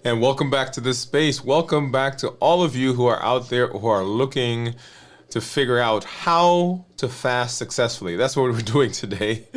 And welcome back to this space. Welcome back to all of you who are out there who are looking to figure out how to fast successfully. That's what we're doing today.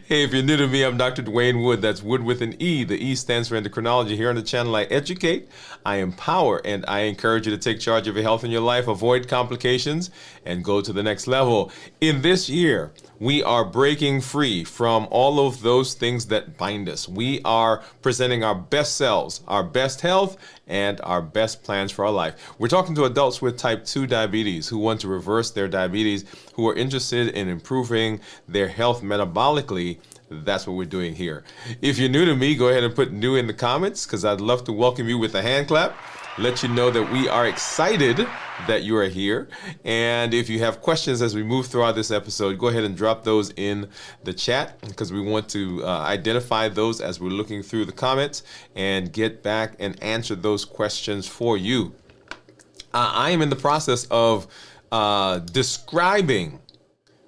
Hey, if you're new to me, I'm Dr. Dwain Woode. That's Wood with an E. The E stands for endocrinology. Here on the channel, I educate, I empower, and I encourage you to take charge of your health and your life, avoid complications, and go to the next level. In this year, we are breaking free from all of those things that bind us. We are presenting our best selves, our best health, and our best plans for our life. We're talking to adults with type 2 diabetes who want to reverse their diabetes, who are interested in improving their health metabolically. That's what we're doing here. If you're new to me, go ahead and put new in the comments because I'd love to welcome you with a hand clap. Let you know that we are excited that you are here. And if you have questions as we move throughout this episode, go ahead and drop those in the chat because we want to identify those as we're looking through the comments and get back and answer those questions for you. I am in the process of describing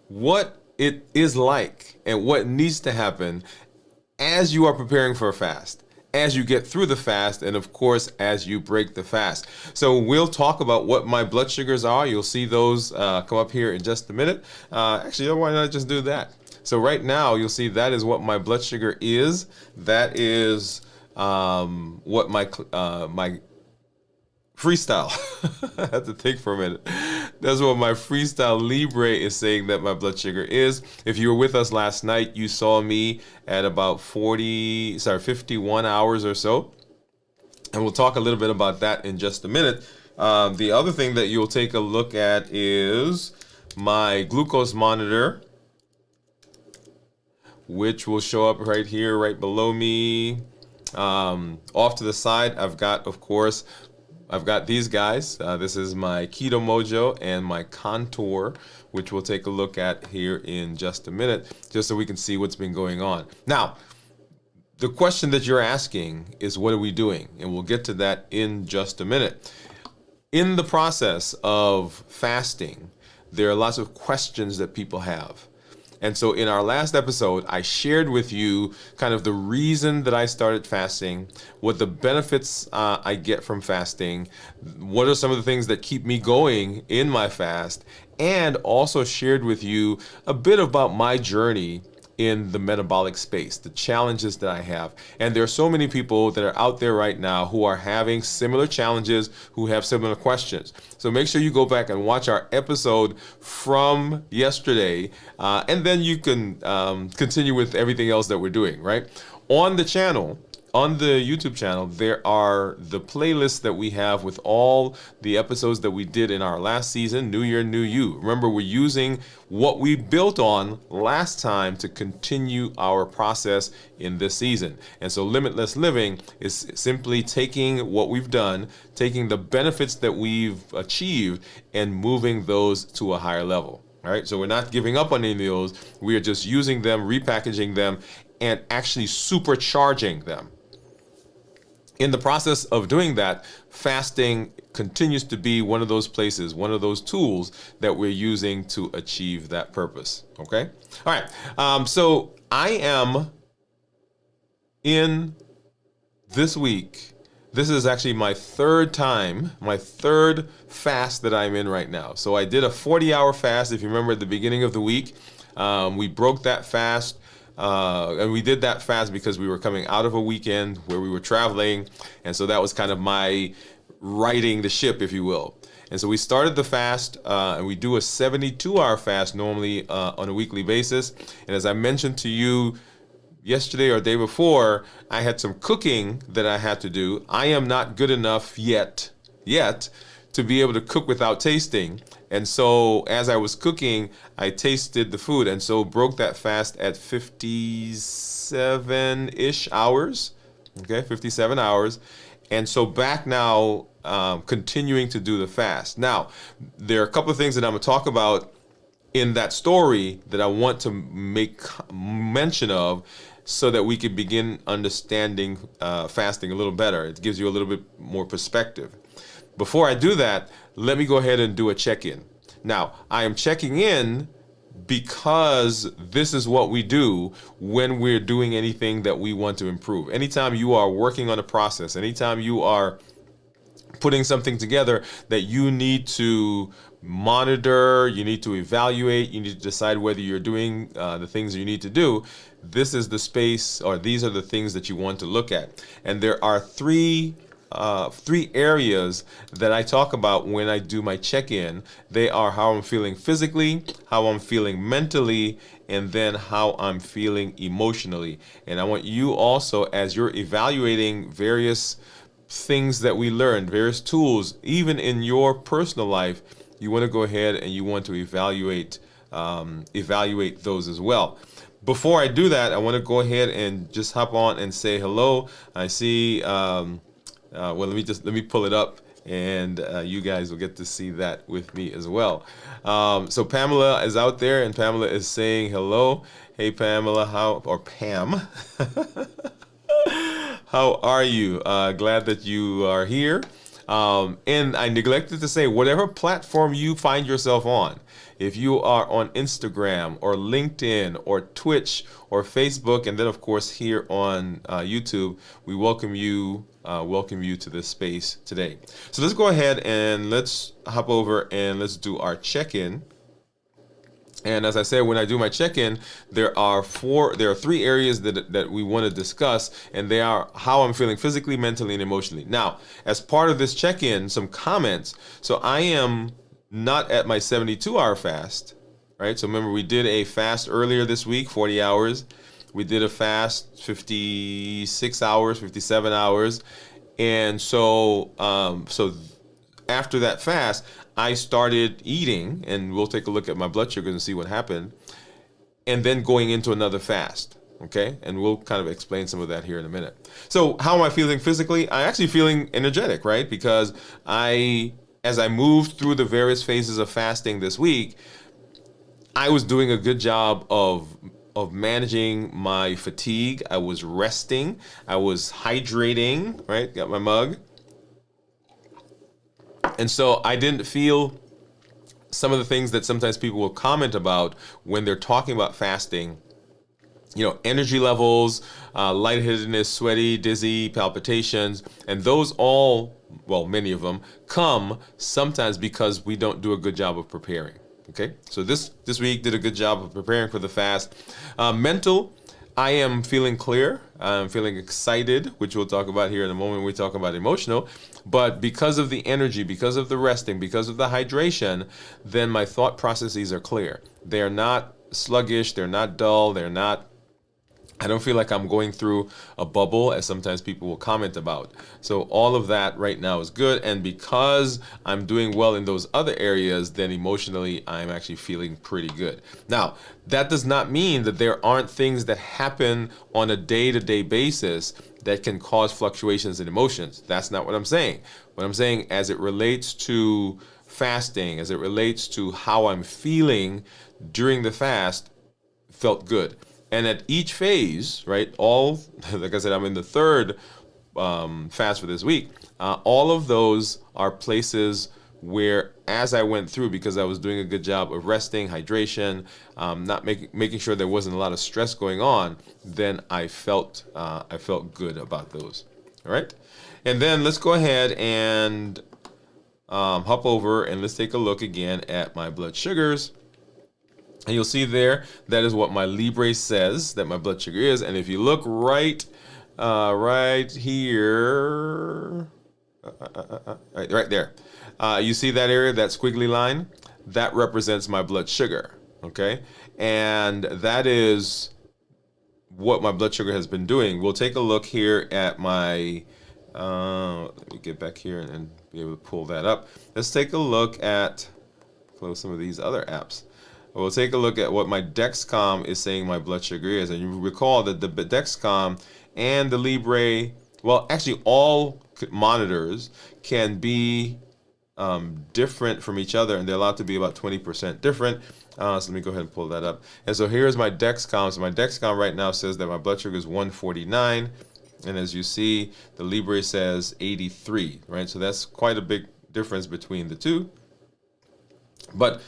what it is like and what needs to happen as you are preparing for a fast, as you get through the fast, and of course, as you break the fast. So we'll talk about what my blood sugars are. You'll see those come up here in just a minute. Actually, why not just do that? So right now, you'll see that is what my blood sugar is. That is what my freestyle. I have to think for a minute. That's what my Freestyle Libre is saying that my blood sugar is. If you were with us last night, you saw me at about 51 hours or so. And we'll talk a little bit about that in just a minute. The other thing that you'll take a look at is my glucose monitor, which will show up right here, right below me. Off to the side, I've got these guys. This is my Keto Mojo and my Contour, which we'll take a look at here in just a minute, just so we can see what's been going on. Now, the question that you're asking is, what are we doing? And we'll get to that in just a minute. In the process of fasting, there are lots of questions that people have. And so in our last episode, I shared with you kind of the reason that I started fasting, what the benefits I get from fasting, what are some of the things that keep me going in my fast, and also shared with you a bit about my journey in the metabolic space, the challenges that I have. And there are so many people that are out there right now who are having similar challenges, who have similar questions. So make sure you go back and watch our episode from yesterday, and then you can continue with everything else that we're doing, right? On the channel, on the YouTube channel, there are the playlists that we have with all the episodes that we did in our last season, New Year, New You. Remember, we're using what we built on last time to continue our process in this season. And so Limitless Living is simply taking what we've done, taking the benefits that we've achieved, and moving those to a higher level. All right, so we're not giving up on any of those. We are just using them, repackaging them, and actually supercharging them. In the process of doing that, fasting continues to be one of those places, one of those tools that we're using to achieve that purpose. Okay? All right. So I am in this week. This is actually my third fast that I'm in right now. So I did a 40-hour fast. If you remember at the beginning of the week, we broke that fast. And we did that fast because we were coming out of a weekend where we were traveling. And so that was kind of my righting the ship, if you will. And so we started the fast, and we do a 72-hour fast normally on a weekly basis. And as I mentioned to you yesterday or day before, I had some cooking that I had to do. I am not good enough yet to be able to cook without tasting. And so as I was cooking, I tasted the food, and so broke that fast at 57-ish hours. Okay, 57 hours. And so back now, continuing to do the fast. Now, there are a couple of things that I'm going to talk about in that story that I want to make mention of so that we can begin understanding fasting a little better. It gives you a little bit more perspective. Before I do that, let me go ahead and do a check-in. Now, I am checking in because this is what we do when we're doing anything that we want to improve. Anytime you are working on a process, anytime you are putting something together that you need to monitor, you need to evaluate, you need to decide whether you're doing the things you need to do, this is the space, or these are the things that you want to look at. And there are three areas that I talk about when I do my check-in. They are how I'm feeling physically, how I'm feeling mentally, and then how I'm feeling emotionally. And I want you also, as you're evaluating various things that we learned, various tools, even in your personal life, you want to go ahead and you want to evaluate those as well. Before I do that, I want to go ahead and just hop on and say hello. I see. Well, let me pull it up, and you guys will get to see that with me as well. So Pamela is out there, and Pamela is saying hello. Hey Pamela, Pam? How are you? Glad that you are here. And I neglected to say, whatever platform you find yourself on, if you are on Instagram or LinkedIn or Twitch or Facebook, and then of course here on YouTube, we welcome you to this space today. So let's go ahead and let's hop over and let's do our check-in. And as I said, when I do my check-in, there are three areas that we want to discuss, and they are how I'm feeling physically, mentally, and emotionally. Now, as part of this check-in, some comments. So I am not at my 72-hour fast, right? So remember, we did a fast earlier this week, 40 hours. We did a fast 56 hours, 57 hours. And so after that fast, I started eating, and we'll take a look at my blood sugar and see what happened, and then going into another fast, okay? And we'll kind of explain some of that here in a minute. So how am I feeling physically? I'm actually feeling energetic, right? Because as I moved through the various phases of fasting this week, I was doing a good job of managing my fatigue. I was resting. I was hydrating, right? Got my mug. And so I didn't feel some of the things that sometimes people will comment about when they're talking about fasting. You know, energy levels, lightheadedness, sweaty, dizzy, palpitations, and those all, well, many of them, come sometimes because we don't do a good job of preparing. Okay, so this week did a good job of preparing for the fast. Mental, I am feeling clear. I'm feeling excited, which we'll talk about here in a moment when we talk about emotional. But because of the energy, because of the resting, because of the hydration, then my thought processes are clear. They're not sluggish. They're not dull. I don't feel like I'm going through a bubble, as sometimes people will comment about. So all of that right now is good. And because I'm doing well in those other areas, then emotionally, I'm actually feeling pretty good. Now, that does not mean that there aren't things that happen on a day-to-day basis that can cause fluctuations in emotions. That's not what I'm saying. What I'm saying, as it relates to fasting, as it relates to how I'm feeling during the fast, felt good. And at each phase, right, like I said, I'm in the third fast for this week. All of those are places where, as I went through, because I was doing a good job of resting, hydration, not making sure there wasn't a lot of stress going on, then I felt good about those. All right, and then let's go ahead and hop over and let's take a look again at my blood sugars. And you'll see there, that is what my Libre says that my blood sugar is. And if you look right here, right there, you see that area, that squiggly line? That represents my blood sugar, okay? And that is what my blood sugar has been doing. We'll take a look here at my, let me get back here and be able to pull that up. Let's take a look at, close some of these other apps. We'll take a look at what my Dexcom is saying my blood sugar is. And you recall that the Dexcom and the Libre, well, actually all monitors can be different from each other, and they're allowed to be about 20% different. So let me go ahead and pull that up. And so here's my Dexcom. So my Dexcom right now says that my blood sugar is 149. And as you see, the Libre says 83, right? So that's quite a big difference between the two. But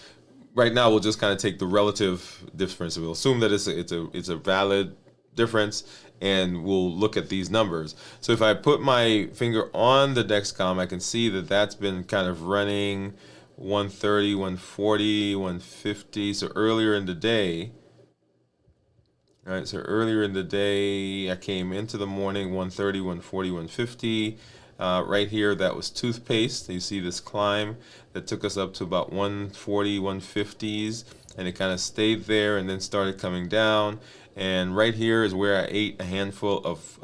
right now we'll just kind of take the relative difference. We'll assume that it's a valid difference, and we'll look at these numbers. So if I put my finger on the Dexcom, I can see that that's been kind of running 130, 140, 150. So earlier in the day, all right, so earlier in the day, I came into the morning 130, 140, 150. Right here, that was toothpaste. You see this climb that took us up to about 140, 150s, and it kind of stayed there and then started coming down. And right here is where I ate a handful of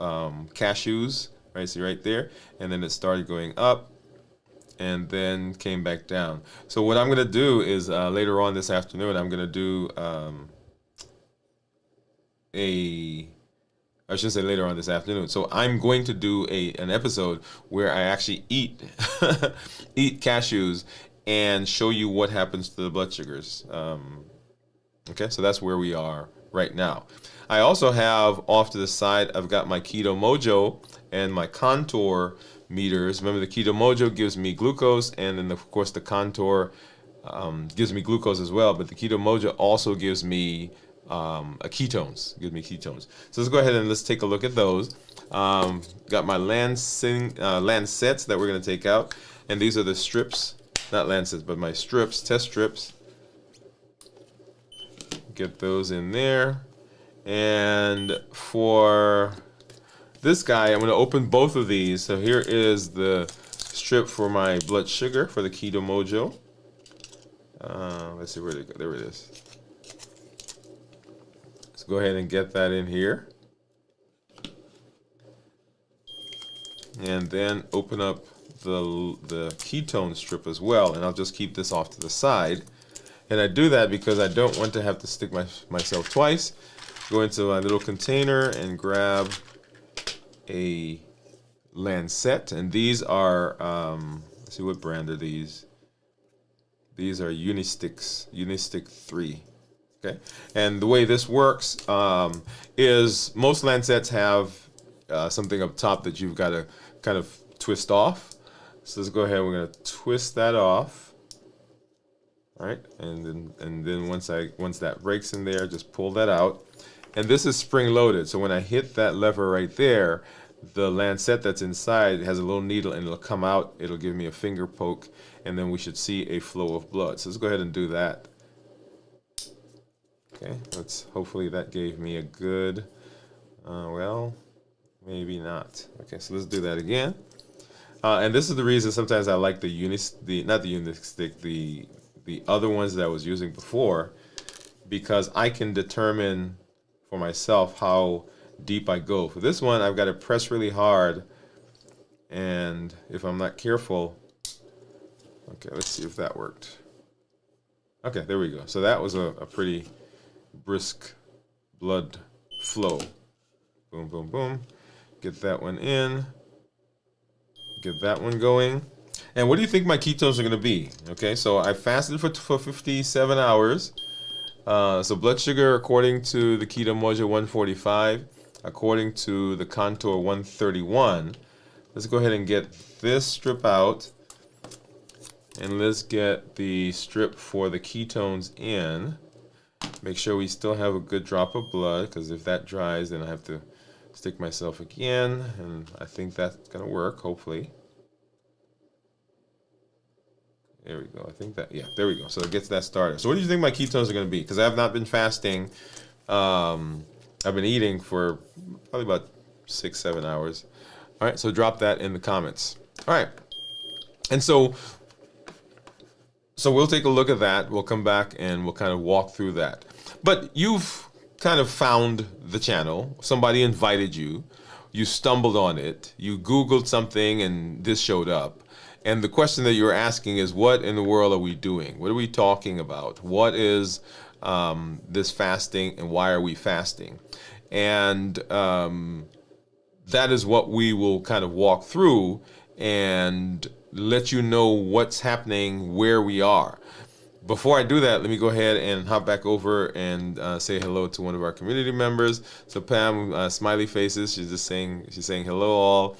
cashews, right? See right there, and then it started going up and then came back down. So what I'm gonna do is later on this afternoon, I'm gonna do I should say later on this afternoon. So I'm going to do an episode where I actually eat eat cashews and show you what happens to the blood sugars. Okay, so that's where we are right now. I also have off to the side, I've got my Keto Mojo and my Contour meters. Remember, the Keto Mojo gives me glucose, and then of course the Contour gives me glucose as well. But the Keto Mojo also gives me ketones. So let's go ahead and let's take a look at those. Got my Lancets that we're going to take out, and these are the strips, not Lancets, but my strips, test strips. Get those in there. And for this guy, I'm going to open both of these. So here is the strip for my blood sugar for the Keto Mojo. Let's see where they go. There it is. Let's go ahead and get that in here. And then open up the ketone strip as well. And I'll just keep this off to the side. And I do that because I don't want to have to stick myself twice. Go into my little container and grab a Lancet. And these are, let's see, what brand are these? These are Unistick 3. Okay. And the way this works is most Lancets have something up top that you've got to kind of twist off. So let's go ahead. We're going to twist that off. All right, and then once that breaks in there, just pull that out. And this is spring loaded, so when I hit that lever right there, the Lancet that's inside has a little needle and it'll come out. It'll give me a finger poke, and then we should see a flow of blood. So let's go ahead and do that. Okay, hopefully that gave me a good. Well, maybe not. Okay, so let's do that again. And this is the reason sometimes I like the other ones that I was using before, because I can determine for myself how deep I go. For this one, I've got to press really hard, and if I'm not careful, okay, let's see if that worked. Okay, there we go. So that was a pretty brisk blood flow. Boom, boom, boom. Get that one in. Get that one going. And what do you think my ketones are going to be? Okay, so I fasted for 57 hours. So blood sugar, according to the Keto Mojo, 145. According to the Contour, 131. Let's go ahead and get this strip out. And let's get the strip for the ketones in. Make sure we still have a good drop of blood, because if that dries, then I have to stick myself again. And I think that's going to work, hopefully. There we go. I think that, yeah, there we go. So it gets that started. So what do you think my ketones are going to be? Because I have not been fasting. I've been eating for probably about 6-7 hours. All right, so drop that in the comments. All right. And so we'll take a look at that. We'll come back and we'll kind of walk through that. But you've kind of found the channel. Somebody invited you. You stumbled on it. You Googled something and this showed up. And the question that you're asking is, what in the world are we doing? What are we talking about? What is this fasting, and why are we fasting? And that is what we will kind of walk through and let you know what's happening, where we are. Before I do that, let me go ahead and hop back over and say hello to one of our community members. So Pam, smiley faces, she's saying hello all.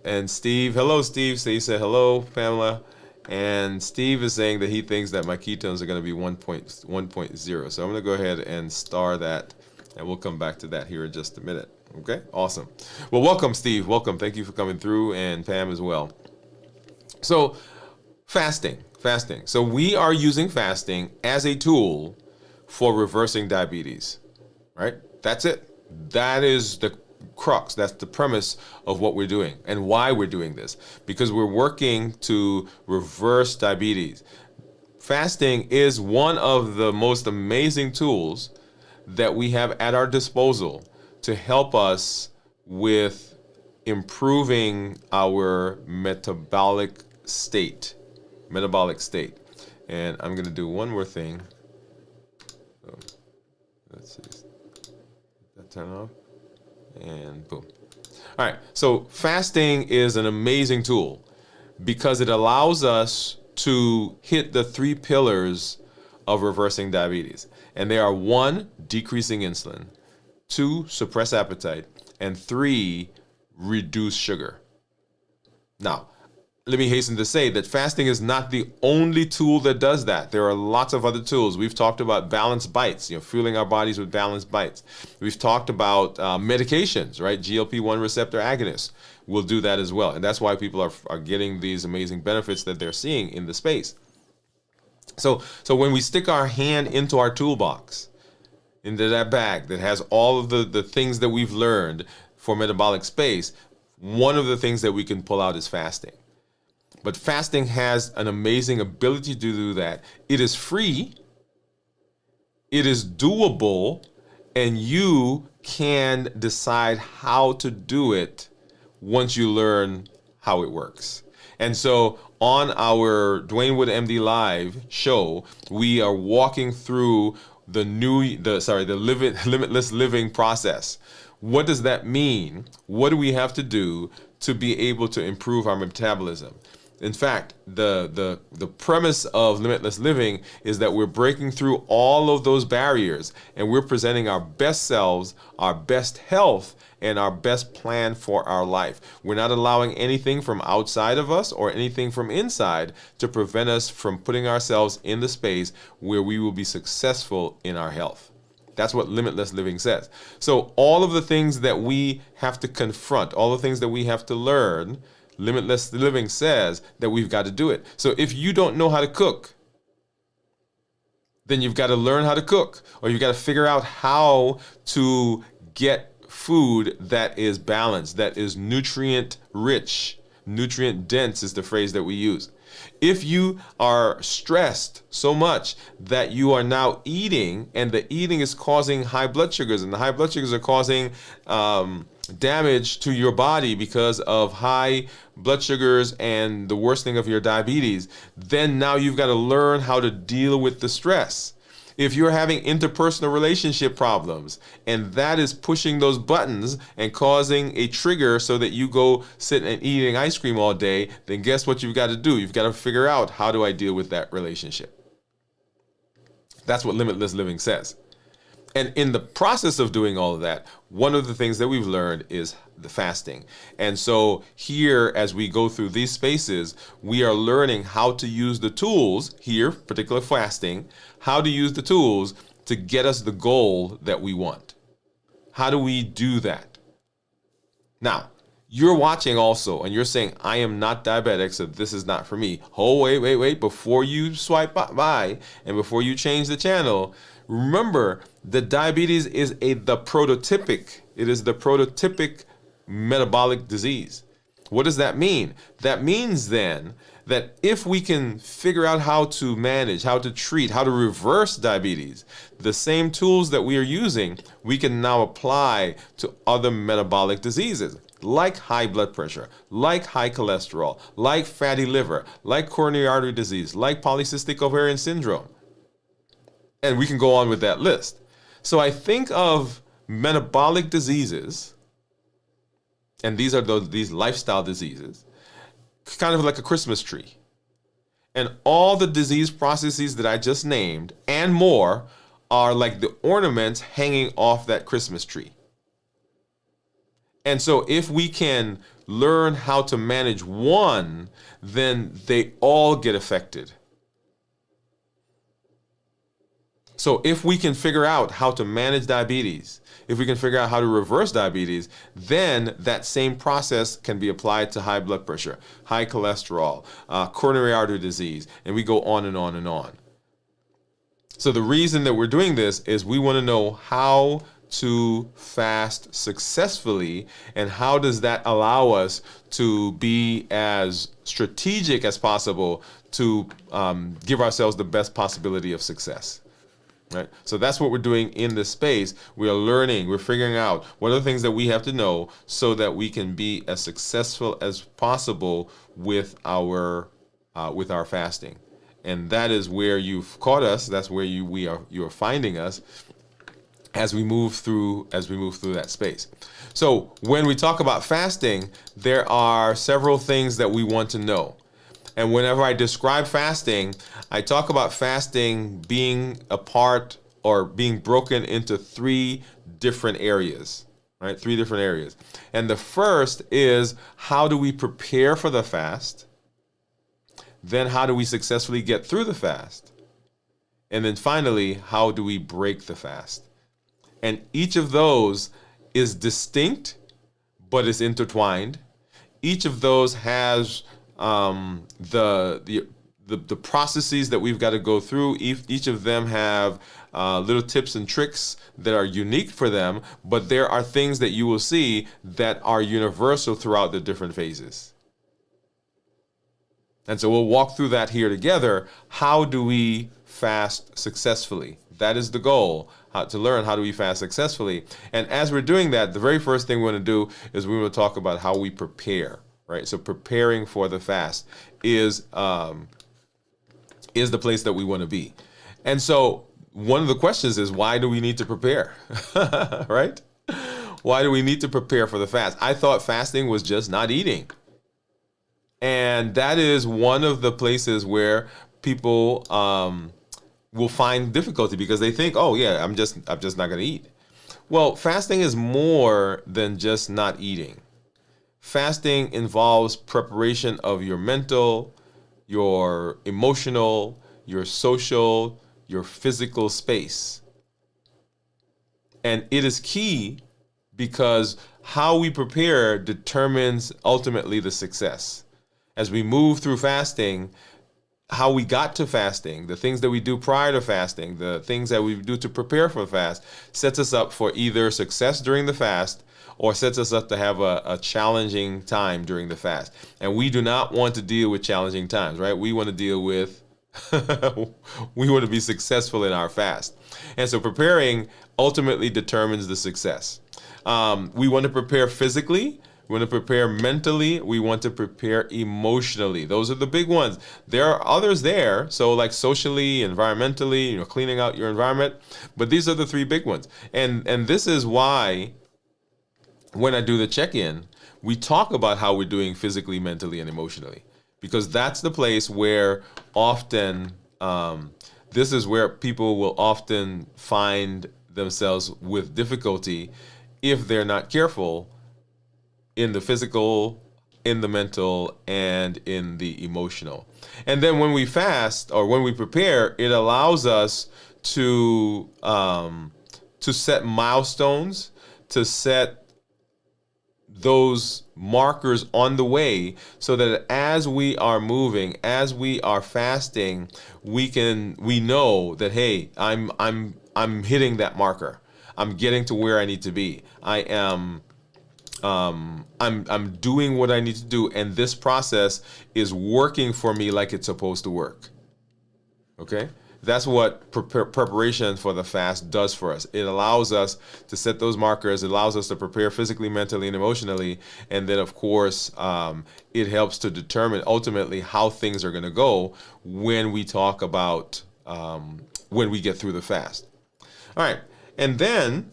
And Steve, hello Steve. So you said hello, Pamela. And Steve is saying that he thinks that my ketones are going to be 1.0. So I'm going to go ahead and star that, and we'll come back to that here in just a minute. Okay, awesome. Well, welcome, Steve. Welcome. Thank you for coming through, and Pam as well. So fasting. So we are using fasting as a tool for reversing diabetes, right? That's it. That is the crux. That's the premise of what we're doing and why we're doing this, because we're working to reverse diabetes. Fasting is one of the most amazing tools that we have at our disposal to help us with improving our metabolic state. And I'm going to do one more thing. So, let's see. That turn off. And boom. All right. So fasting is an amazing tool because it allows us to hit the 3 pillars of reversing diabetes. And they are 1, decreasing insulin, 2, suppress appetite, and 3, reduce sugar. Now, let me hasten to say that fasting is not the only tool that does that. There are lots of other tools. We've talked about balanced bites, fueling our bodies with balanced bites. We've talked about medications, right? GLP-1 receptor agonists will do that as well. And that's why people are getting these amazing benefits that they're seeing in the space. So when we stick our hand into our toolbox, into that bag that has all of the things that we've learned for metabolic space, one of the things that we can pull out is fasting. But fasting has an amazing ability to do that. It is free, it is doable, and you can decide how to do it once you learn how it works. And so on our Dwain Woode MD Live show, we are walking through the limitless living process. What does that mean? What do we have to do to be able to improve our metabolism? In fact, the premise of limitless living is that we're breaking through all of those barriers and we're presenting our best selves, our best health, and our best plan for our life. We're not allowing anything from outside of us or anything from inside to prevent us from putting ourselves in the space where we will be successful in our health. That's what limitless living says. So all of the things that we have to confront, all the things that we have to learn, limitless living says that we've got to do it. So if you don't know how to cook, then you've got to learn how to cook, or you've got to figure out how to get food that is balanced, that is nutrient rich. Nutrient dense is the phrase that we use. If you are stressed so much that you are now eating, and the eating is causing high blood sugars, and the high blood sugars are causing damage to your body because of high blood sugars and the worsening of your diabetes, then now you've got to learn how to deal with the stress. If you're having interpersonal relationship problems and that is pushing those buttons and causing a trigger so that you go sit and eating ice cream all day, then guess what you've got to do? You've got to figure out, how do I deal with that relationship? That's what limitless living says. And in the process of doing all of that, one of the things that we've learned is the fasting. And so here, as we go through these spaces, we are learning how to use the tools here, particular fasting, how to use the tools to get us the goal that we want. How do we do that? Now, you're watching also, and you're saying, I am not diabetic, so this is not for me. Oh, wait. Before you swipe by and before you change the channel, remember that diabetes is the prototypic metabolic disease. What does that mean? That means then that if we can figure out how to manage, how to treat, how to reverse diabetes, the same tools that we are using, we can now apply to other metabolic diseases, like high blood pressure, like high cholesterol, like fatty liver, like coronary artery disease, like polycystic ovarian syndrome. And we can go on with that list. So I think of metabolic diseases, and these are these lifestyle diseases, kind of like a Christmas tree. And all the disease processes that I just named and more are like the ornaments hanging off that Christmas tree. And so if we can learn how to manage one, then they all get affected. So if we can figure out how to manage diabetes, if we can figure out how to reverse diabetes, then that same process can be applied to high blood pressure, high cholesterol, coronary artery disease, and we go on and on and on. So the reason that we're doing this is we want to know how to fast successfully, and how does that allow us to be as strategic as possible to give ourselves the best possibility of success. Right? So that's what we're doing in this space. We are learning, we're figuring out what are the things that we have to know so that we can be as successful as possible with our fasting. And that is where you've caught us. That's where you're finding us as we move through that space. So when we talk about fasting, there are several things that we want to know. And whenever I describe fasting, I talk about fasting being a part or being broken into three different areas, right? Three different areas. And the first is, how do we prepare for the fast? Then how do we successfully get through the fast? And then finally, how do we break the fast? And each of those is distinct, but is intertwined. Each of those has the processes that we've got to go through. Each of them have little tips and tricks that are unique for them, but there are things that you will see that are universal throughout the different phases. And so we'll walk through that here together. How do we fast successfully? That is the goal, to learn how do we fast successfully. And as we're doing that, the very first thing we want to do is we want to talk about how we prepare. Right, so preparing for the fast is the place that we want to be. And so one of the questions is, why do we need to prepare? Right? Why do we need to prepare for the fast? I thought fasting was just not eating. And that is one of the places where people will find difficulty because they think, oh yeah, I'm just not going to eat. Well, fasting is more than just not eating. Fasting involves preparation of your mental, your emotional, your social, your physical space. And it is key because how we prepare determines ultimately the success. As we move through fasting, how we got to fasting, the things that we do prior to fasting, the things that we do to prepare for the fast, sets us up for either success during the fast or sets us up to have a challenging time during the fast. And we do not want to deal with challenging times, right? We want to deal with, we want to be successful in our fast. And so preparing ultimately determines the success. We want to prepare physically. We want to prepare mentally. We want to prepare emotionally. Those are the big ones. There are others there. So like socially, environmentally, cleaning out your environment. But these are the three big ones. And this is why when I do the check-in, we talk about how we're doing physically, mentally, and emotionally, because that's the place where often, this is where people will often find themselves with difficulty if they're not careful in the physical, in the mental, and in the emotional. And then when we fast or when we prepare, it allows us to set milestones, to set those markers on the way so that as we are moving, as we are fasting, we know that, hey, I'm hitting that marker. I'm getting to where I need to be. I'm doing what I need to do, and this process is working for me like it's supposed to work. Okay? That's what preparation for the fast does for us. It allows us to set those markers. It allows us to prepare physically, mentally, and emotionally. And then, of course, it helps to determine ultimately how things are going to go when we talk about when we get through the fast. All right. And then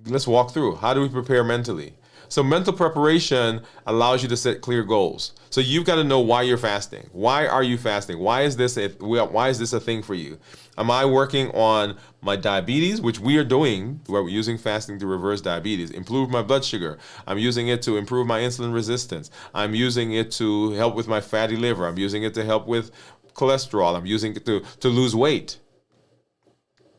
let's walk through. How do we prepare mentally? So mental preparation allows you to set clear goals. So you've got to know why you're fasting. Why are you fasting? Why is this a thing for you? Am I working on my diabetes, which we are doing, where we're using fasting to reverse diabetes, improve my blood sugar. I'm using it to improve my insulin resistance. I'm using it to help with my fatty liver. I'm using it to help with cholesterol. I'm using it to lose weight.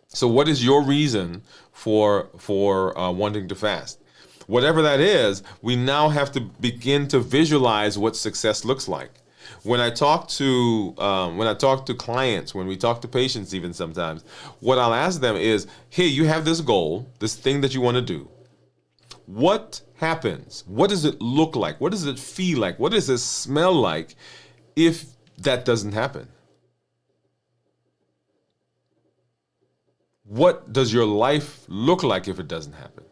So what is your reason for wanting to fast? Whatever that is, we now have to begin to visualize what success looks like. When I talk to clients, when we talk to patients, even sometimes, what I'll ask them is, "Hey, you have this goal, this thing that you want to do. What happens? What does it look like? What does it feel like? What does it smell like if that doesn't happen? What does your life look like if it doesn't happen?"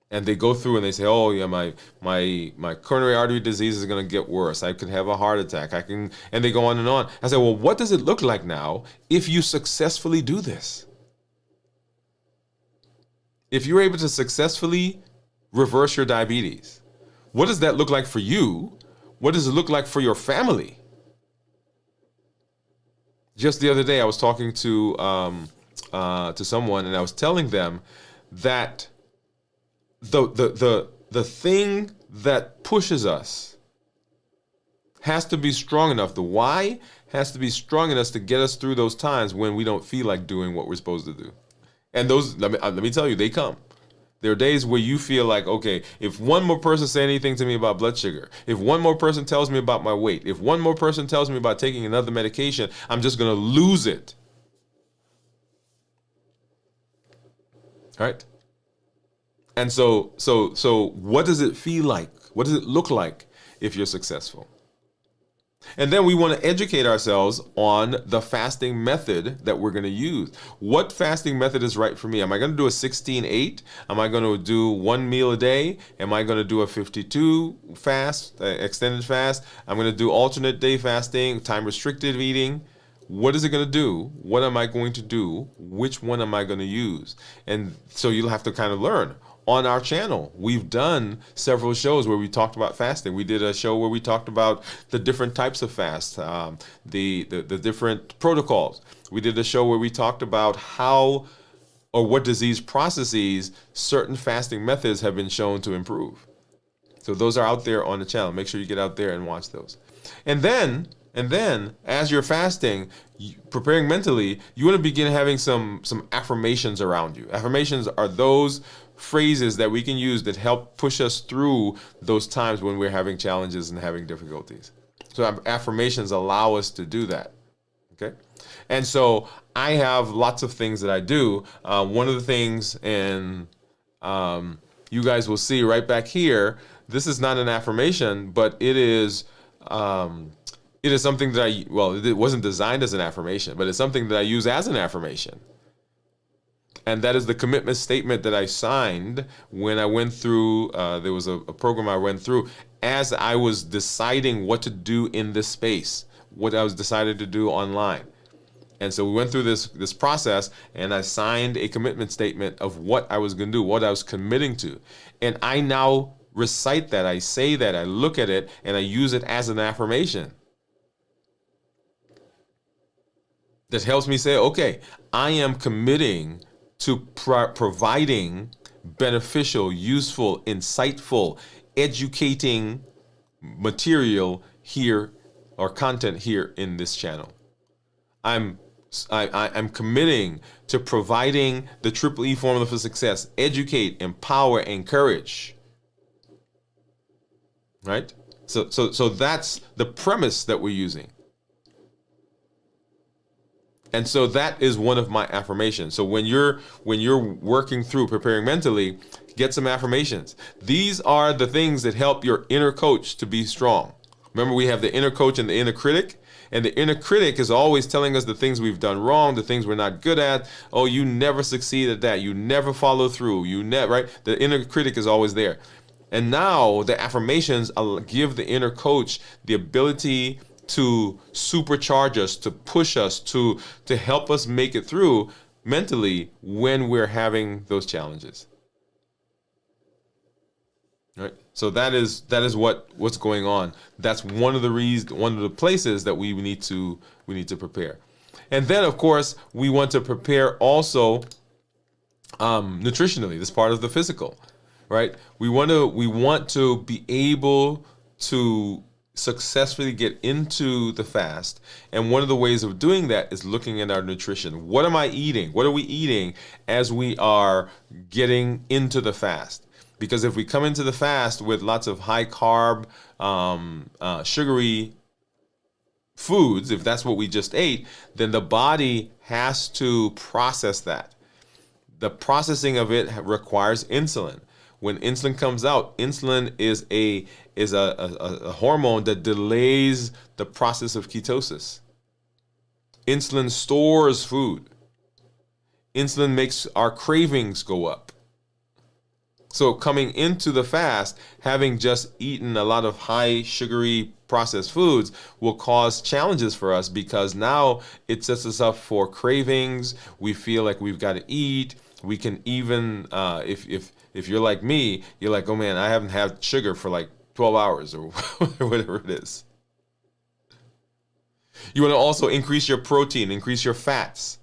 And they go through and they say, "Oh yeah, my coronary artery disease is going to get worse. I could have a heart attack. And they go on and on. I say, "Well, what does it look like now if you successfully do this? If you're able to successfully reverse your diabetes, what does that look like for you? What does it look like for your family?" Just the other day, I was talking to someone, and I was telling them that the thing that pushes us has to be strong enough. The why has to be strong enough to get us through those times when we don't feel like doing what we're supposed to do. And those, let me tell you, they come. There are days where you feel like, okay, if one more person says anything to me about blood sugar, if one more person tells me about my weight, if one more person tells me about taking another medication, I'm just going to lose it. All right? And so what does it feel like? What does it look like if you're successful? And then we want to educate ourselves on the fasting method that we're going to use. What fasting method is right for me? Am I going to do a 16-8? Am I going to do one meal a day? Am I going to do a 52 fast, extended fast? I'm going to do alternate day fasting, time restricted eating. What is it going to do? What am I going to do? Which one am I going to use? And so you'll have to kind of learn. On our channel, we've done several shows where we talked about fasting. We did a show where we talked about the different types of fast, the different protocols. We did a show where we talked about how or what disease processes certain fasting methods have been shown to improve. So those are out there on the channel. Make sure you get out there and watch those. And then as you're fasting, preparing mentally, you want to begin having some affirmations around you. Affirmations are those phrases that we can use that help push us through those times when we're having challenges and having difficulties. So affirmations allow us to do that. Okay. And so I have lots of things that I do. One of the things, and you guys will see right back here, this is not an affirmation, but it is something that it wasn't designed as an affirmation, but it's something that I use as an affirmation. And that is the commitment statement that I signed when I went through, there was a program I went through as I was deciding what to do in this space, what I was decided to do online. And so we went through this process, and I signed a commitment statement of what I was going to do, what I was committing to. And I now recite that, I say that, I look at it, and I use it as an affirmation. That helps me say, okay, I am committing to providing beneficial, useful, insightful, educating material here or content here in this channel. I'm committing to providing the Triple E formula for success: educate, empower, encourage. Right? So that's the premise that we're using. And so that is one of my affirmations. So when you're working through preparing mentally, get some affirmations. These are the things that help your inner coach to be strong. Remember, we have the inner coach and the inner critic. And the inner critic is always telling us the things we've done wrong, the things we're not good at. Oh, you never succeed at that. You never follow through. Right? The inner critic is always there. And now the affirmations give the inner coach the ability to supercharge us, to push us, to help us make it through mentally when we're having those challenges. Right. So that is what's going on. That's one of the places that we need to prepare. And then of course we want to prepare also nutritionally. This part of the physical, right? We want to be able to successfully get into the fast. And one of the ways of doing that is looking at our nutrition. What am I eating? What are we eating as we are getting into the fast? Because if we come into the fast with lots of high carb, sugary foods, if that's what we just ate, then the body has to process that. The processing of it requires insulin. When insulin comes out, insulin is a hormone that delays the process of ketosis. Insulin stores food. Insulin makes our cravings go up. So coming into the fast, having just eaten a lot of high sugary processed foods will cause challenges for us, because now it sets us up for cravings. We feel like we've got to eat. We can even, if you're like me, you're like, oh man, I haven't had sugar for like 12 hours or whatever it is. You want to also increase your protein, increase your fats.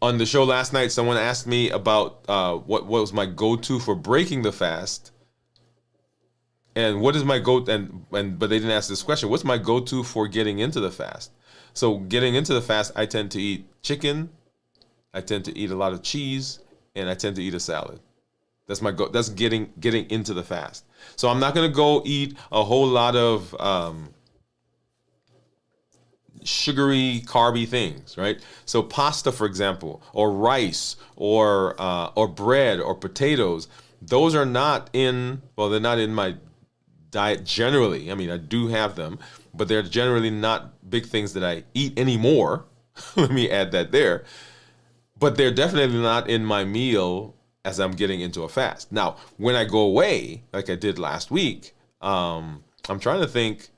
On the show last night, someone asked me about what was my go-to for breaking the fast, and what is my but they didn't ask this question. What's my go-to for getting into the fast? So getting into the fast, I tend to eat chicken, I tend to eat a lot of cheese, and I tend to eat a salad. That's my That's getting into the fast. So I'm not gonna go eat a whole lot of sugary, carby things, right? So pasta, for example, or rice, or bread, or potatoes. Those are not in. Well, they're not in my diet generally. I mean, I do have them, but they're generally not big things that I eat anymore. Let me add that there. But they're definitely not in my meal as I'm getting into a fast. Now, when I go away, like I did last week, I'm trying to think.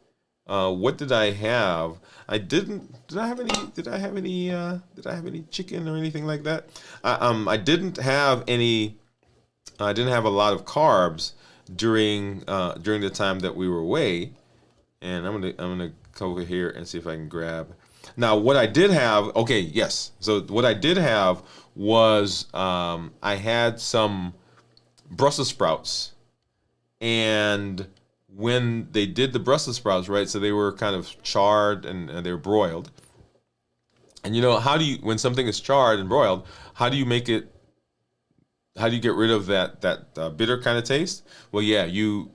What did I have? I didn't. Did I have any? Did I have any? Did I have any chicken or anything like that? I didn't have any. I didn't have a lot of carbs during the time that we were away. And I'm gonna come over here and see if I can grab. Now, what I did have. Okay, yes. So what I did have was I had some Brussels sprouts, and when they did the Brussels sprouts, right? So they were kind of charred and they were broiled. And when something is charred and broiled, how do you make it? How do you get rid of that bitter kind of taste? Well, yeah, you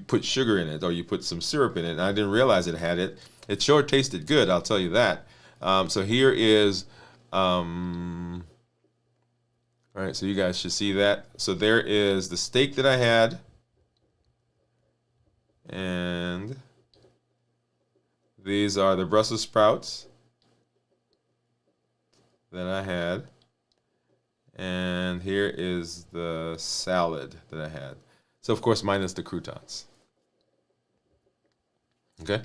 put sugar in it, or you put some syrup in it. And I didn't realize it had it. It sure tasted good, I'll tell you that. So here is, all right. So you guys should see that. So there is the steak that I had. And these are the Brussels sprouts that I had. And here is the salad that I had. So, of course, minus the croutons. Okay?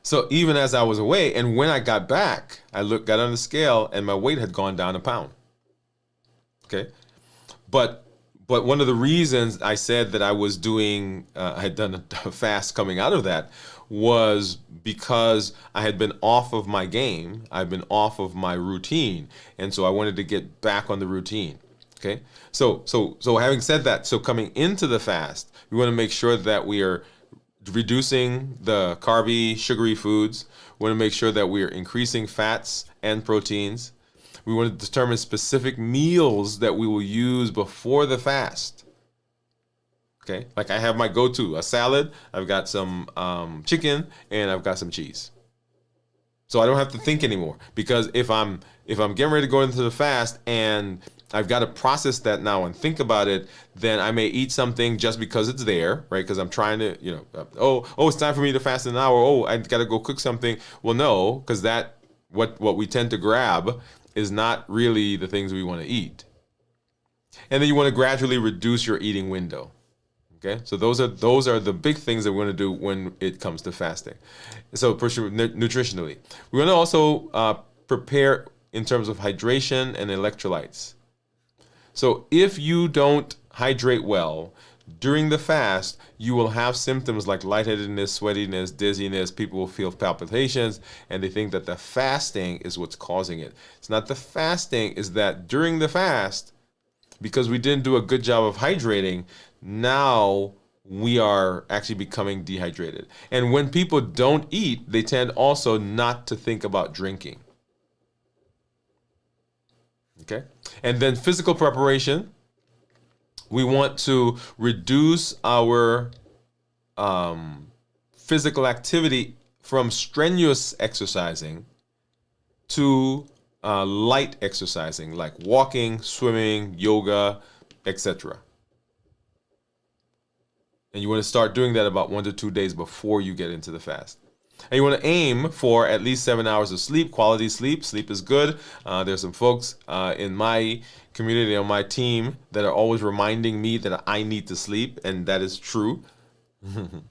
So even as I was away, and when I got back, got on the scale, and my weight had gone down a pound. Okay? But one of the reasons I said that I was I had done a fast coming out of that, was because I had been off of my game. I've been off of my routine. And so I wanted to get back on the routine. Okay. So having said that, so coming into the fast, we want to make sure that we are reducing the carby, sugary foods. We want to make sure that we are increasing fats and proteins. We want to determine specific meals that we will use before the fast. Okay, like I have my go-to, a salad. I've got some chicken, and I've got some cheese. So I don't have to think anymore, because if I'm getting ready to go into the fast and I've got to process that now and think about it, then I may eat something just because it's there, right? Because I'm trying to, it's time for me to fast an hour. Oh, I got to go cook something. Well, no, because what we tend to grab is not really the things we want to eat. And then you want to gradually reduce your eating window. Okay, so those are the big things that we want to do when it comes to fasting. So nutritionally, we want to also prepare in terms of hydration and electrolytes. So if you don't hydrate well, during the fast, you will have symptoms like lightheadedness, sweatiness, dizziness. People will feel palpitations, and they think that the fasting is what's causing it. It's not the fasting, is that during the fast, because we didn't do a good job of hydrating, now we are actually becoming dehydrated. And when people don't eat, they tend also not to think about drinking. Okay? And then physical preparation. We want to reduce our physical activity from strenuous exercising to light exercising, like walking, swimming, yoga, etc. And you want to start doing that about 1 to 2 days before you get into the fast. And you want to aim for at least 7 hours of sleep, quality sleep. Sleep is good. There's some folks in my community, on my team, that are always reminding me that I need to sleep, and that is true. Want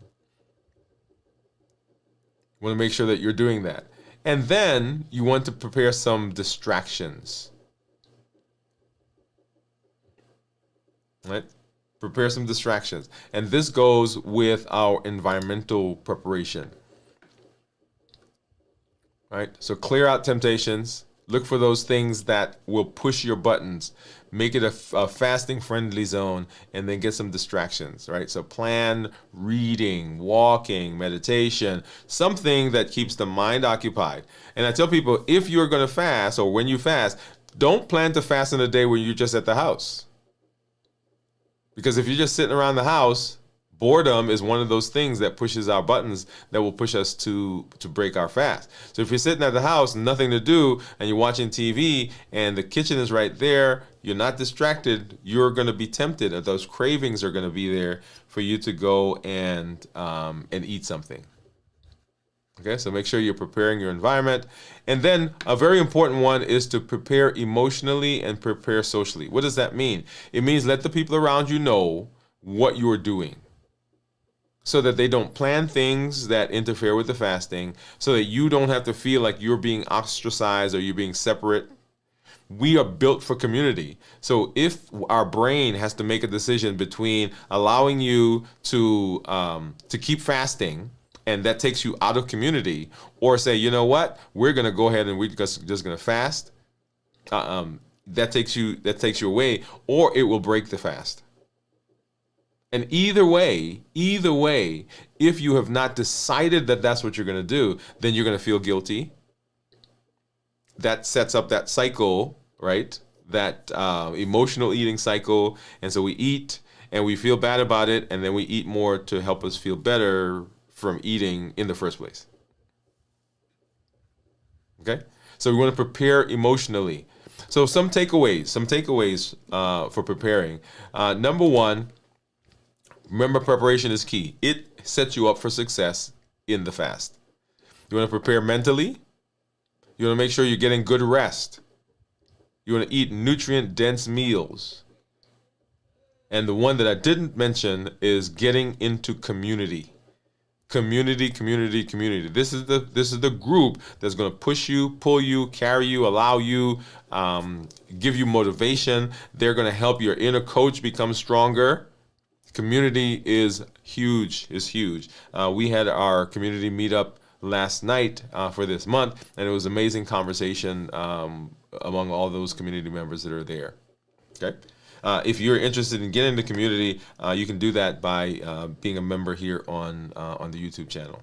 to make sure that you're doing that. And then you want to prepare some distractions. Right? Prepare some distractions. And this goes with our environmental preparation. Right? So clear out temptations. Look for those things that will push your buttons. Make it a fasting friendly zone, and then get some distractions, right? So plan reading, walking, meditation, something that keeps the mind occupied. And I tell people, if you're going to fast, or when you fast, don't plan to fast in a day when you're just at the house. Because if you're just sitting around the house, boredom is one of those things that pushes our buttons, that will push us to break our fast. So if you're sitting at the house, nothing to do, and you're watching TV, and the kitchen is right there, you're not distracted, you're going to be tempted, and those cravings are going to be there for you to go and eat something. Okay, so make sure you're preparing your environment. And then a very important one is to prepare emotionally and prepare socially. What does that mean? It means let the people around you know what you're doing, so that they don't plan things that interfere with the fasting, so that you don't have to feel like you're being ostracized or you're being separate. We are built for community. So if our brain has to make a decision between allowing you to keep fasting, and that takes you out of community, or say, you know what, we're going to go ahead and we're just going to fast, that takes you away, or it will break the fast. And either way, if you have not decided that that's what you're going to do, then you're going to feel guilty. That sets up that cycle, right? That emotional eating cycle. And so we eat and we feel bad about it, and then we eat more to help us feel better from eating in the first place. Okay? So we want to prepare emotionally. So some takeaways for preparing. Number one, remember, preparation is key. It sets you up for success in the fast. You want to prepare mentally. You want to make sure you're getting good rest. You want to eat nutrient-dense meals. And the one that I didn't mention is getting into community. Community. This is the group that's going to push you, pull you, carry you, allow you, give you motivation. They're going to help your inner coach become stronger. Community is huge. We had our community meetup last night for this month, and it was amazing conversation among all those community members that are there. Okay. If you're interested in getting the community, you can do that by being a member here on the YouTube channel.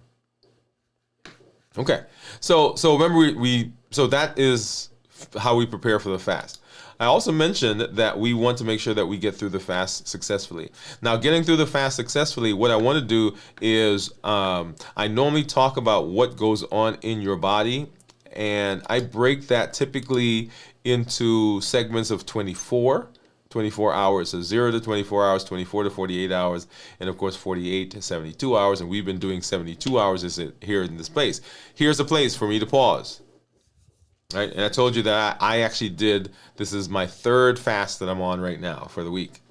Okay, so remember so that is how we prepare for the fast. I also mentioned that we want to make sure that we get through the fast successfully. Now, getting through the fast successfully, what I want to do is I normally talk about what goes on in your body, and I break that typically into segments of 24 hours. So 0 to 24 hours, 24 to 48 hours, and of course 48 to 72 hours. And we've been doing 72 hours here in this place. Here's a place for me to pause. Right? And I told you that I actually this is my third fast that I'm on right now for the week.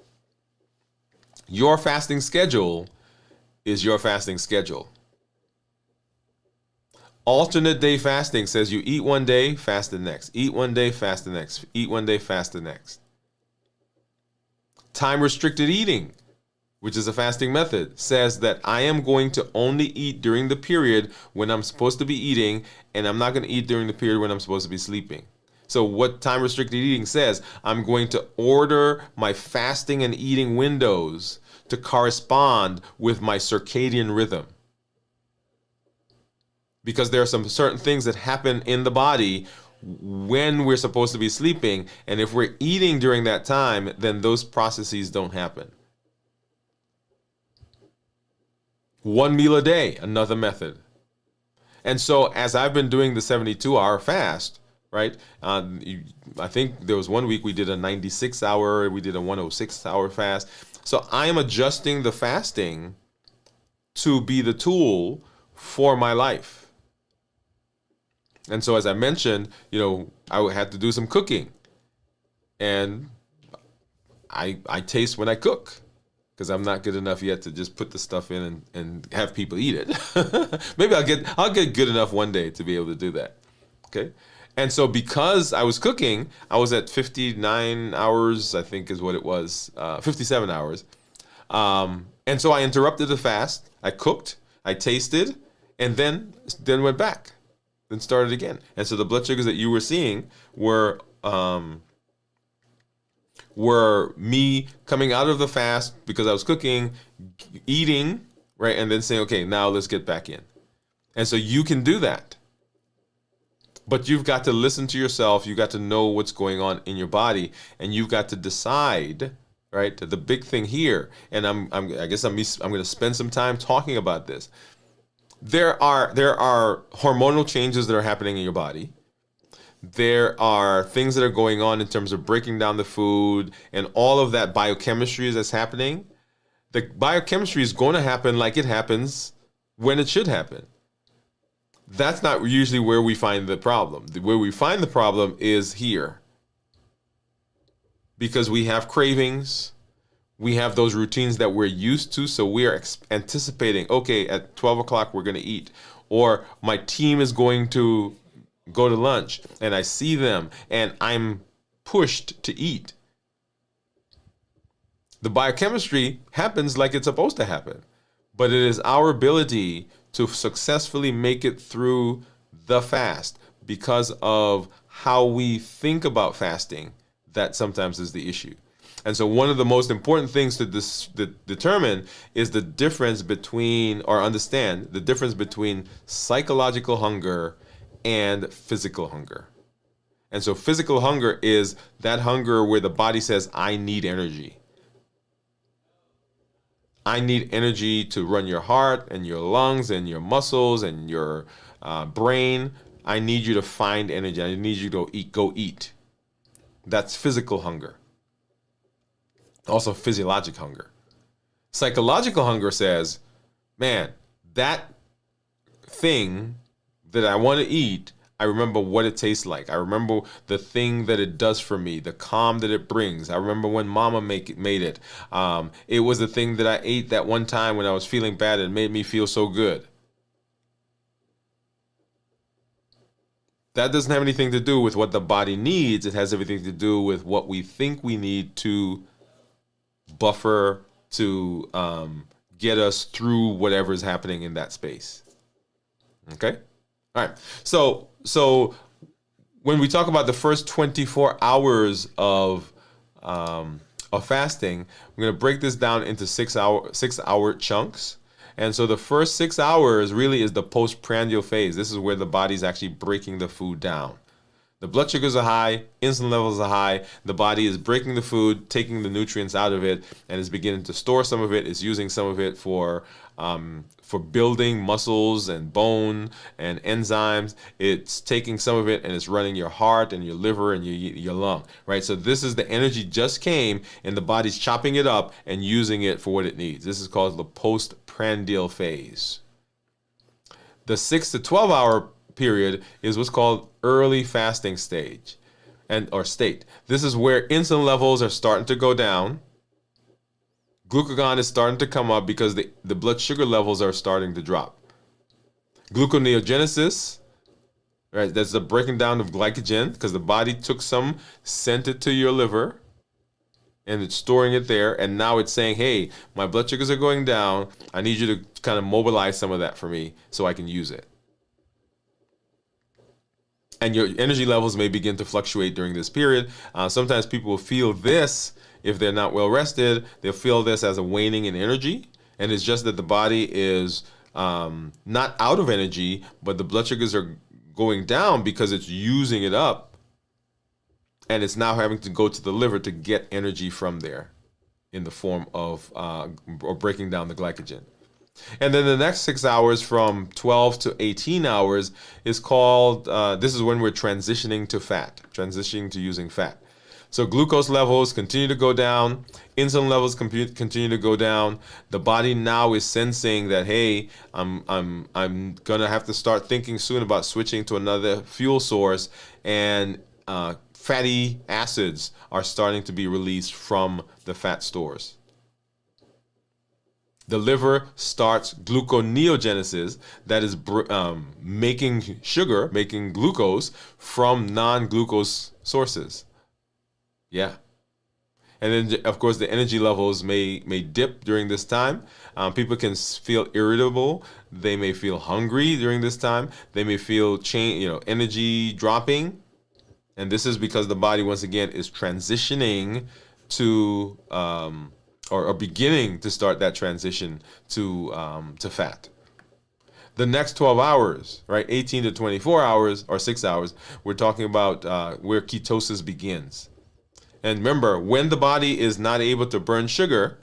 Your fasting schedule is your fasting schedule. Alternate day fasting says you eat one day, fast the next. Eat one day, fast the next. Eat one day, fast the next. Time restricted eating which is a fasting method, says that I am going to only eat during the period when I'm supposed to be eating, and I'm not going to eat during the period when I'm supposed to be sleeping. So what time restricted eating says, I'm going to order my fasting and eating windows to correspond with my circadian rhythm. Because there are some certain things that happen in the body when we're supposed to be sleeping, and if we're eating during that time, then those processes don't happen. One meal a day, another method. And so as I've been doing the 72-hour fast, right? I think there was one week we did a 96-hour, we did a 106-hour fast. So I am adjusting the fasting to be the tool for my life. And so as I mentioned, I had to do some cooking. And I taste when I cook, because I'm not good enough yet to just put the stuff in and have people eat it. Maybe I'll get good enough one day to be able to do that. Okay? And so because I was cooking, I was at 59 hours, I think is what it was, 57 hours. And so I interrupted the fast. I cooked, I tasted, and then went back. Then started again. And so the blood sugars that you were seeing were me coming out of the fast because I was cooking, eating, right? And then saying, okay, now let's get back in. And so you can do that. But you've got to listen to yourself. You got to know what's going on in your body, and you've got to decide, right? The big thing here, and I guess I'm going to spend some time talking about this. There are hormonal changes that are happening in your body. There are things that are going on in terms of breaking down the food and all of that biochemistry that's happening. The biochemistry is going to happen like it happens when it should happen. That's not usually where we find the problem. Where we find the problem is here. Because we have cravings. We have those routines that we're used to, so we are anticipating, okay, at 12 o'clock we're going to eat. Or my team is going to go to lunch, and I see them, and I'm pushed to eat. The biochemistry happens like it's supposed to happen, but it is our ability to successfully make it through the fast because of how we think about fasting that sometimes is the issue. And so one of the most important things to determine is the difference between, or understand the difference between psychological hunger and physical hunger. And so physical hunger is that hunger where the body says, I need energy. I need energy to run your heart and your lungs and your muscles and your brain. I need you to find energy. I need you to go eat. That's physical hunger. Also physiologic hunger. Psychological hunger says, man, that thing that I want to eat, I remember what it tastes like. I remember the thing that it does for me, the calm that it brings. I remember when mama made it. It was the thing that I ate that one time when I was feeling bad and made me feel so good. That doesn't have anything to do with what the body needs. It has everything to do with what we think we need to buffer, to get us through whatever is happening in that space. Okay? All right. So when we talk about the first 24 hours of fasting, we're going to break this down into 6 hour chunks. And so the first 6 hours really is the postprandial phase. This is where the body's actually breaking the food down. The blood sugars are high, insulin levels are high, the body is breaking the food, taking the nutrients out of it, and is beginning to store some of it, is using some of it for building muscles and bone and enzymes. It's taking some of it and it's running your heart and your liver and your lung, right? So this is the energy just came and the body's chopping it up and using it for what it needs. This is called the postprandial phase. The 6 to 12 hour period is what's called early fasting stage or state. This is where insulin levels are starting to go down. Glucagon is starting to come up because the blood sugar levels are starting to drop. Gluconeogenesis, right? That's the breaking down of glycogen because the body took some, sent it to your liver, and it's storing it there. And now it's saying, hey, my blood sugars are going down. I need you to kind of mobilize some of that for me so I can use it. And your energy levels may begin to fluctuate during this period. Sometimes people will feel this if they're not well rested. They'll feel this as a waning in energy. And it's just that the body is not out of energy, but the blood sugars are going down because it's using it up. And it's now having to go to the liver to get energy from there in the form of or breaking down the glycogen. And then the next 6 hours from 12 to 18 hours is called, this is when we're transitioning to fat, transitioning to using fat. So glucose levels continue to go down, insulin levels continue to go down. The body now is sensing that, hey, I'm gonna have to start thinking soon about switching to another fuel source, and fatty acids are starting to be released from the fat stores. The liver starts gluconeogenesis, that is making sugar, making glucose from non-glucose sources. Yeah. And then, of course, the energy levels may dip during this time. People can feel irritable. They may feel hungry during this time. They may feel energy dropping. And this is because the body, once again, is transitioning to or beginning to start that transition to fat. The next 12 hours, right, 18 to 24 hours or 6 hours, we're talking about where ketosis begins. And remember, when the body is not able to burn sugar,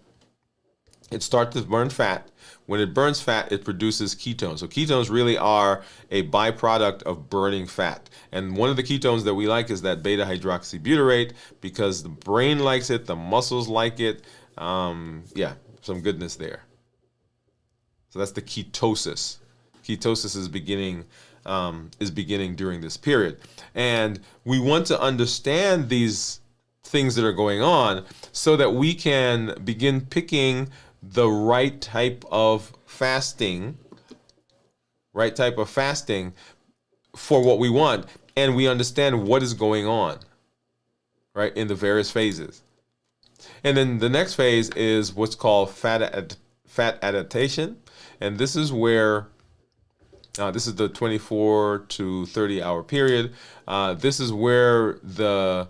it starts to burn fat. When it burns fat, it produces ketones. So ketones really are a byproduct of burning fat. And one of the ketones that we like is that beta hydroxybutyrate, because the brain likes it, the muscles like it. Yeah, some goodness there. So that's the ketosis. Ketosis is beginning during this period. And we want to understand these things that are going on so that we can begin picking the right type of fasting for what we want, and we understand what is going on, right, in the various phases. And then the next phase is what's called fat adaptation, and this is where this is the 24 to 30 hour period. This is where the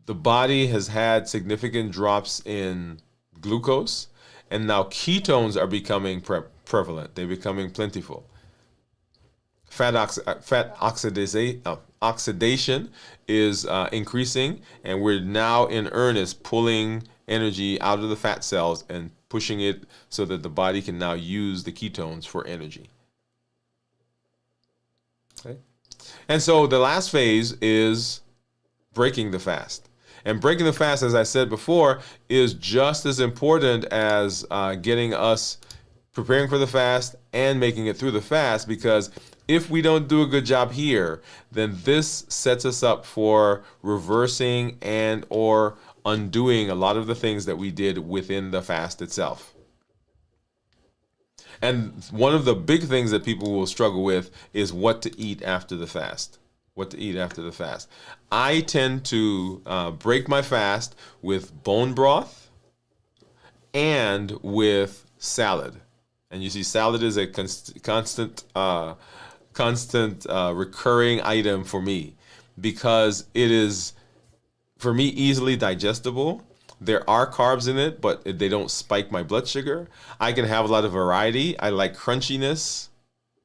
body has had significant drops in glucose, and now ketones are becoming prevalent. They're becoming plentiful. Fat oxidation is increasing, and we're now in earnest pulling energy out of the fat cells and pushing it so that the body can now use the ketones for energy. Okay. And so the last phase is breaking the fast. And breaking the fast, as I said before, is just as important as getting us preparing for the fast and making it through the fast, because if we don't do a good job here, then this sets us up for reversing and or undoing a lot of the things that we did within the fast itself. And one of the big things that people will struggle with is what to eat after the fast. What to eat after the fast. I tend to break my fast with bone broth and with salad. And you see, salad is a constant recurring item for me, because it is, for me, easily digestible. There are carbs in it, but they don't spike my blood sugar. I can have a lot of variety. I like crunchiness,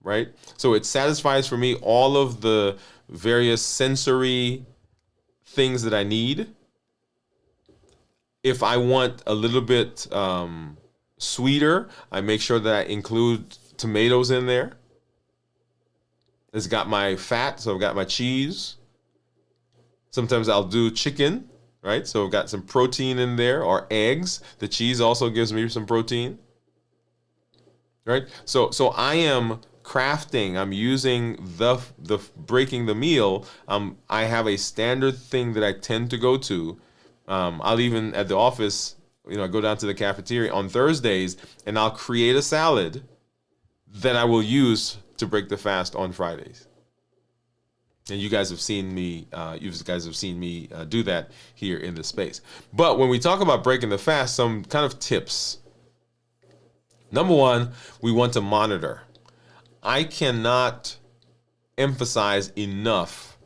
right? So it satisfies for me all of the various sensory things that I need. If I want a little bit sweeter, I make sure that I include tomatoes in there. It's got my fat, so I've got my cheese. Sometimes I'll do chicken, right? So I've got some protein in there, or eggs. The cheese also gives me some protein, right? So I am crafting. I'm using the breaking the meal. I have a standard thing that I tend to go to. I'll even at the office, I go down to the cafeteria on Thursdays, and I'll create a salad that I will use to break the fast on Fridays. And you guys have seen me. Do that here in this space. But when we talk about breaking the fast, some kind of tips. Number one, we want to monitor. I cannot emphasize enough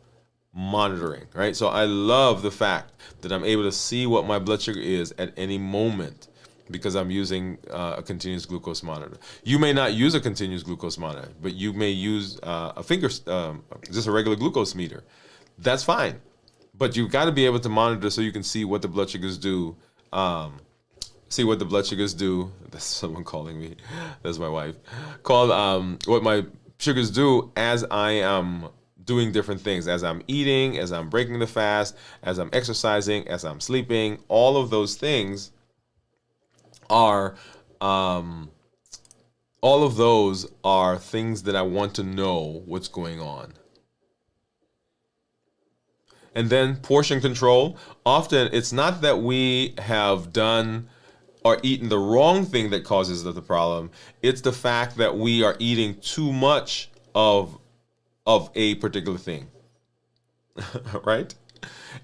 monitoring, right? So I love the fact that I'm able to see what my blood sugar is at any moment because I'm using a continuous glucose monitor. You may not use a continuous glucose monitor, but you may use just a regular glucose meter. That's fine. But you've got to be able to monitor so you can see what the blood sugars do. That's someone calling me. That's my wife. What my sugars do as I am doing different things, as I'm eating, as I'm breaking the fast, as I'm exercising, as I'm sleeping. All of those things are things that I want to know what's going on. And then portion control. Often it's not that we have done or eaten the wrong thing that causes the problem. It's the fact that we are eating too much of a particular thing, right?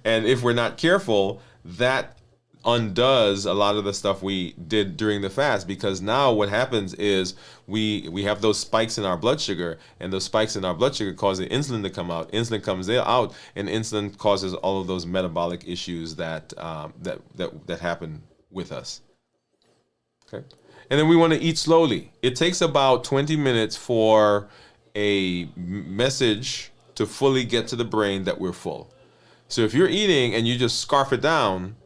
And if we're not careful, that undoes a lot of the stuff we did during the fast, because now what happens is we have those spikes in our blood sugar, and those spikes in our blood sugar cause the insulin to come out. Insulin comes out, and insulin causes all of those metabolic issues that happen with us. Okay, and then we want to eat slowly. It takes about 20 minutes for a message to fully get to the brain that we're full. So if you're eating and you just scarf it down,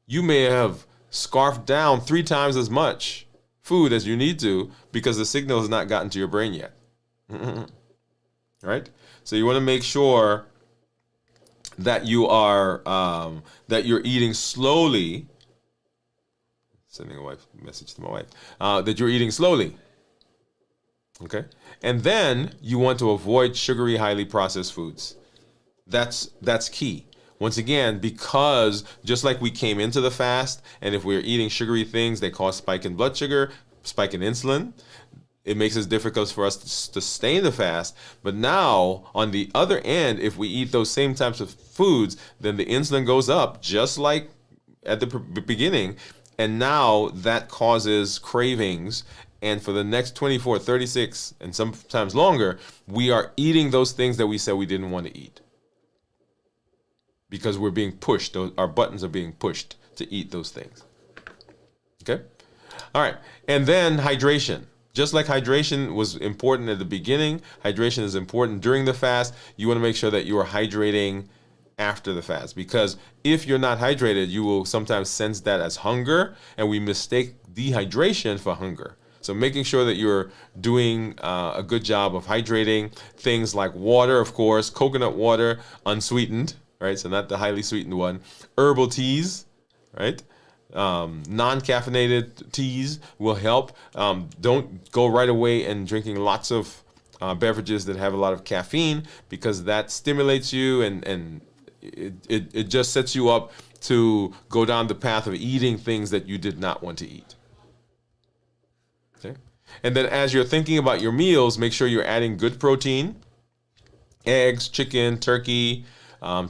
you may have scarfed down 3 times as much food as you need to because the signal has not gotten to your brain yet. Right? So you want to make sure that you are that you're eating slowly. Sending a message to my wife that you're eating slowly. Okay, and then you want to avoid sugary, highly processed foods. That's key. Once again, because just like we came into the fast, and if we're eating sugary things, they cause spike in blood sugar, spike in insulin. It makes it difficult for us to stay in the fast. But now, on the other end, if we eat those same types of foods, then the insulin goes up, just like at the beginning. And now that causes cravings. And for the next 24, 36, and sometimes longer, we are eating those things that we said we didn't want to eat. Because we're being pushed. Our buttons are being pushed to eat those things. Okay? All right. And then hydration. Just like hydration was important at the beginning, hydration is important during the fast. You want to make sure that you are hydrating after the fast. Because if you're not hydrated, you will sometimes sense that as hunger, and we mistake dehydration for hunger. So making sure that you're doing a good job of hydrating. Things like water, of course, coconut water, unsweetened, right? So not the highly sweetened one. Herbal teas, right? Non-caffeinated teas will help. Don't go right away and drinking lots of beverages that have a lot of caffeine, because that stimulates you and it just sets you up to go down the path of eating things that you did not want to eat. Okay. And then as you're thinking about your meals, make sure you're adding good protein, eggs, chicken, turkey,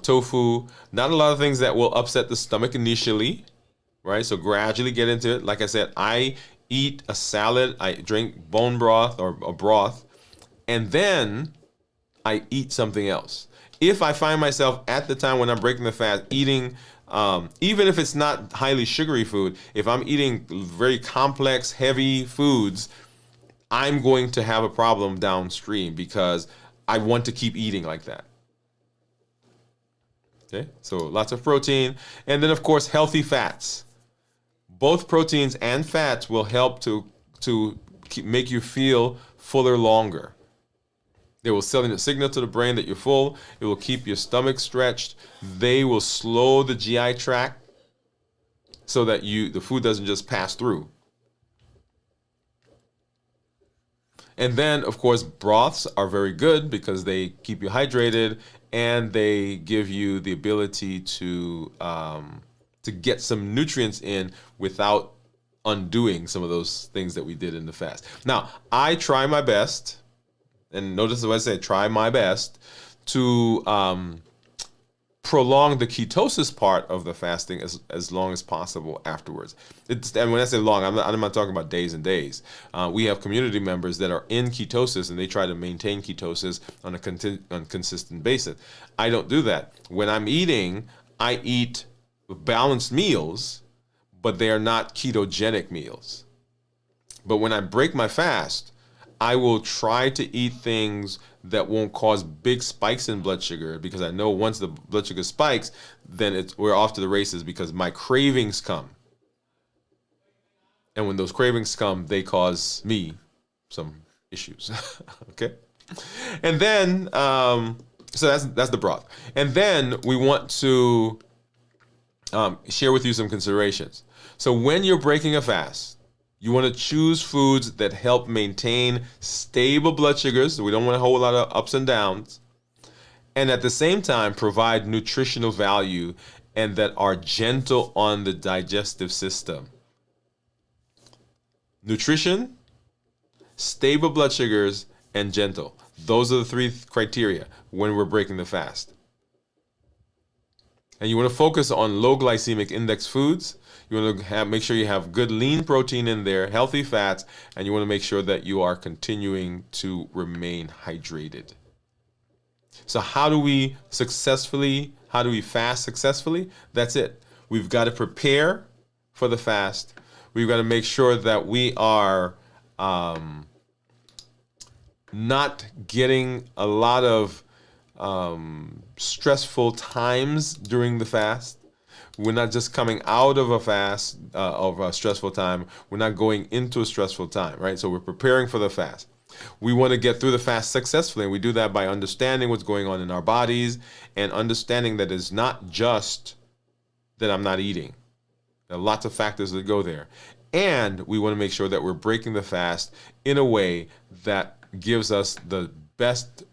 tofu, not a lot of things that will upset the stomach initially, right? So gradually get into it. Like I said, I eat a salad, I drink bone broth or a broth, and then I eat something else. If I find myself at the time when I'm breaking the fast eating, even if it's not highly sugary food, if I'm eating very complex, heavy foods, I'm going to have a problem downstream because I want to keep eating like that. Okay, so lots of protein. And then, of course, healthy fats. Both proteins and fats will help to make you feel fuller longer. They will send a signal to the brain that you're full. It will keep your stomach stretched. They will slow the GI tract so that the food doesn't just pass through. And then, of course, broths are very good because they keep you hydrated and they give you the ability to get some nutrients in without undoing some of those things that we did in the fast. Now, I try my best, and notice what I say, try my best to prolong the ketosis part of the fasting as long as possible afterwards. And when I say long, I'm not talking about days and days. We have community members that are in ketosis and they try to maintain ketosis on a consistent basis. I don't do that. When I'm eating, I eat balanced meals, but they are not ketogenic meals. But when I break my fast, I will try to eat things that won't cause big spikes in blood sugar, because I know once the blood sugar spikes, then we're off to the races, because my cravings come. And when those cravings come, they cause me some issues. Okay? And then, so that's the broth. And then we want to share with you some considerations. So when you're breaking a fast, you want to choose foods that help maintain stable blood sugars. So we don't want a whole lot of ups and downs. And at the same time, provide nutritional value and that are gentle on the digestive system. Nutrition, stable blood sugars, and gentle. Those are the three criteria when we're breaking the fast. And you want to focus on low glycemic index foods. You want to make sure you have good lean protein in there, healthy fats, and you want to make sure that you are continuing to remain hydrated. So how do we fast successfully? That's it. We've got to prepare for the fast. We've got to make sure that we are not getting a lot of stressful times during the fast. We're not just coming out of a fast, of a stressful time. We're not going into a stressful time, right? So we're preparing for the fast. We want to get through the fast successfully, and we do that by understanding what's going on in our bodies and understanding that it's not just that I'm not eating. There are lots of factors that go there. And we want to make sure that we're breaking the fast in a way that gives us the best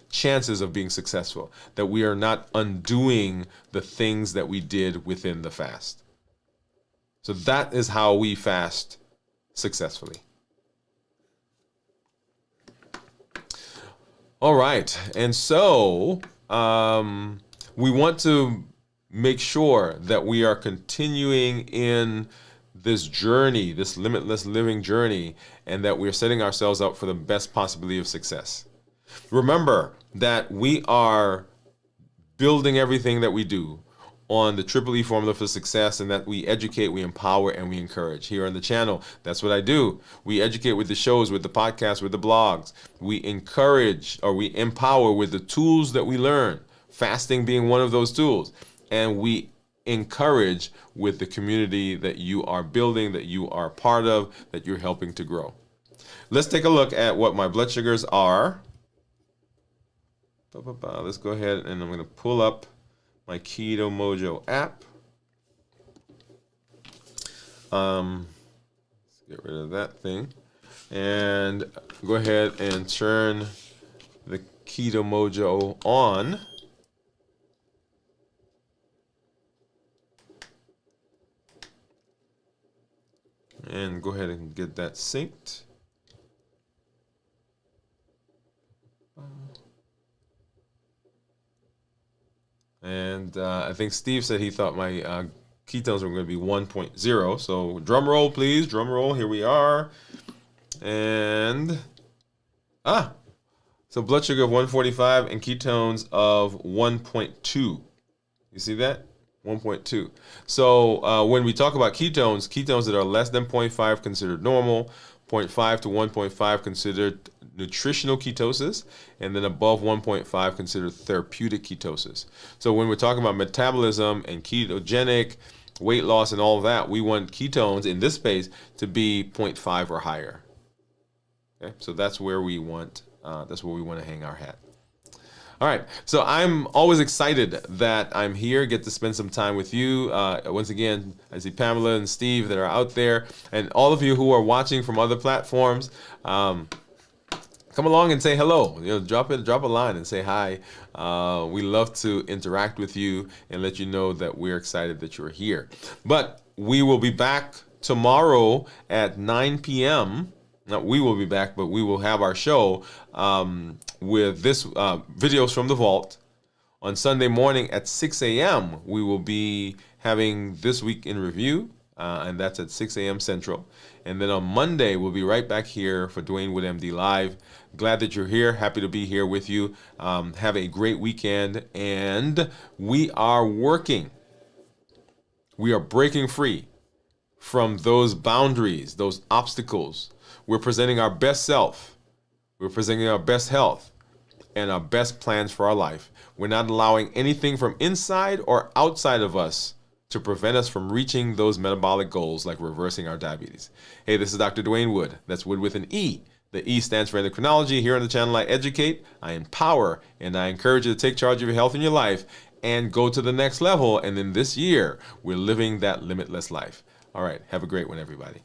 chances of being successful, that we are not undoing the things that we did within the fast. So that is how we fast successfully. All right. And so we want to make sure that we are continuing in this journey, this limitless living journey, and that we're setting ourselves up for the best possibility of success. Remember that we are building everything that we do on the Triple E formula for success, and that we educate, we empower, and we encourage. Here on the channel, that's what I do. We educate with the shows, with the podcasts, with the blogs. We encourage, or we empower with the tools that we learn, fasting being one of those tools. And we encourage with the community that you are building, that you are part of, that you're helping to grow. Let's take a look at what my blood sugars are. Let's go ahead and I'm going to pull up my Keto Mojo app. Let's get rid of that thing. And go ahead and turn the Keto Mojo on. And go ahead and get that synced. And I think Steve said he thought my ketones were going to be 1.0. So drum roll, please. Drum roll. Here we are. And, so blood sugar of 145 and ketones of 1.2. You see that? 1.2. So when we talk about ketones that are less than 0.5 considered normal, 0.5 to 1.5 considered nutritional ketosis, and then above 1.5 considered therapeutic ketosis. So when we're talking about metabolism and ketogenic weight loss and all of that, we want ketones in this space to be 0.5 or higher. Okay, so that's where we want to hang our hat. All right, so I'm always excited that I'm here, get to spend some time with you. Once again, I see Pamela and Steve that are out there, and all of you who are watching from other platforms, come along and say hello. Drop a line and say hi. We love to interact with you and let you know that we're excited that you're here. But we will be back tomorrow at 9 p.m. we will be back, but we will have our show with this videos from the vault. On Sunday morning at 6 a.m., we will be having This Week in Review, and that's at 6 a.m. Central. And then on Monday, we'll be right back here for Dwain Woode MD Live. Glad that you're here. Happy to be here with you. Have a great weekend. And we are working. We are breaking free from those boundaries, those obstacles. We're presenting our best self. We're presenting our best health and our best plans for our life. We're not allowing anything from inside or outside of us to prevent us from reaching those metabolic goals like reversing our diabetes. Hey, this is Dr. Dwain Woode. That's Wood with an E. The E stands for endocrinology. Here on the channel, I educate, I empower, and I encourage you to take charge of your health and your life and go to the next level. And then this year, we're living that limitless life. All right, have a great one, everybody.